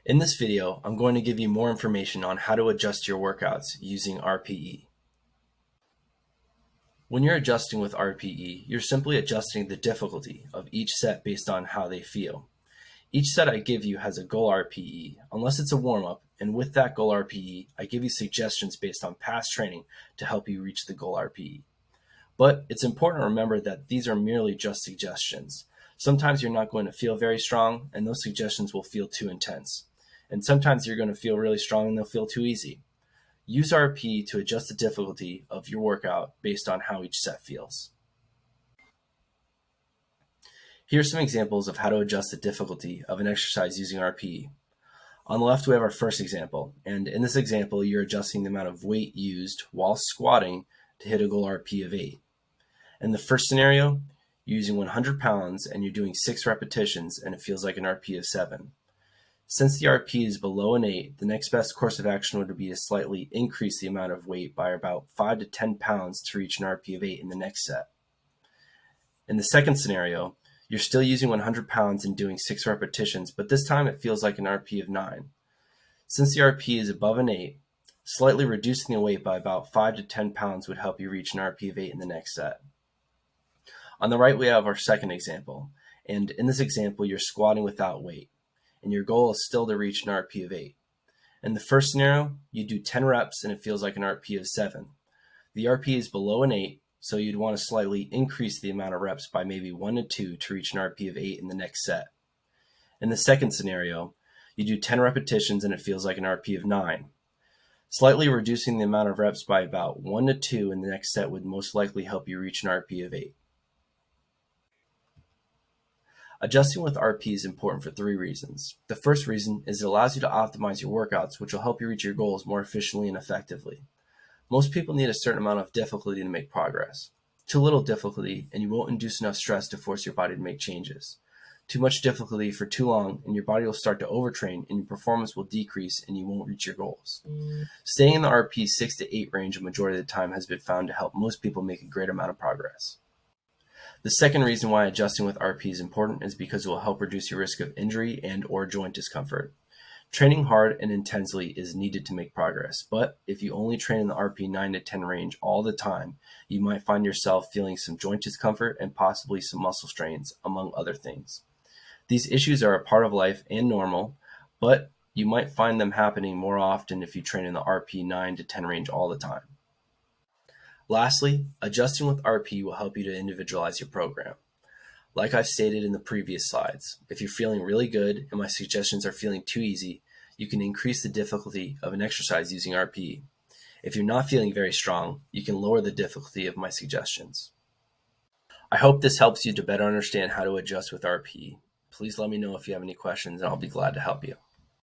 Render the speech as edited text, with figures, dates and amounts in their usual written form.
In this video, I'm going to give you more information on how to adjust your workouts using RPE. When you're adjusting with RPE, you're simply adjusting the difficulty of each set based on how they feel. Each set I give you has a goal RPE, unless it's a warm-up, and with that goal RPE, I give you suggestions based on past training to help you reach the goal RPE. But it's important to remember that these are merely just suggestions. Sometimes you're not going to feel very strong, and those suggestions will feel too intense. And sometimes you're going to feel really strong and they'll feel too easy. Use RPE to adjust the difficulty of your workout based on how each set feels. Here are some examples of how to adjust the difficulty of an exercise using RPE. On the left, we have our first example, and in this example, you're adjusting the amount of weight used while squatting to hit a goal RPE of 8. In the first scenario, you're using 100 pounds and you're doing 6 repetitions and it feels like an RPE of 7. Since the RPE is below an 8, the next best course of action would be to slightly increase the amount of weight by about 5 to 10 pounds to reach an RPE of 8 in the next set. In the second scenario, you're still using 100 pounds and doing 6 repetitions, but this time it feels like an RPE of 9. Since the RPE is above an 8, slightly reducing the weight by about 5 to 10 pounds would help you reach an RPE of 8 in the next set. On the right, we have our second example, and in this example, you're squatting without weight, and your goal is still to reach an RPE of 8. In the first scenario, you do 10 reps and it feels like an RPE of 7. The RPE is below an 8, so you'd want to slightly increase the amount of reps by maybe 1 to 2 to reach an RPE of 8 in the next set. In the second scenario, you do 10 repetitions and it feels like an RPE of 9. Slightly reducing the amount of reps by about 1 to 2 in the next set would most likely help you reach an RPE of 8. Adjusting with RPE is important for 3 reasons. The first reason is it allows you to optimize your workouts, which will help you reach your goals more efficiently and effectively. Most people need a certain amount of difficulty to make progress. Too little difficulty, and you won't induce enough stress to force your body to make changes. Too much difficulty for too long, and your body will start to overtrain, and your performance will decrease, and you won't reach your goals. Staying in the RPE 6 to 8 range a majority of the time has been found to help most people make a great amount of progress. The second reason why adjusting with RPE is important is because it will help reduce your risk of injury and or joint discomfort. Training hard and intensely is needed to make progress, but if you only train in the RPE 9 to 10 range all the time, you might find yourself feeling some joint discomfort and possibly some muscle strains, among other things. These issues are a part of life and normal, but you might find them happening more often if you train in the RPE 9 to 10 range all the time. Lastly, adjusting with RPE will help you to individualize your program. Like I've stated in the previous slides, if you're feeling really good and my suggestions are feeling too easy, you can increase the difficulty of an exercise using RPE. If you're not feeling very strong, you can lower the difficulty of my suggestions. I hope this helps you to better understand how to adjust with RPE. Please let me know if you have any questions and I'll be glad to help you.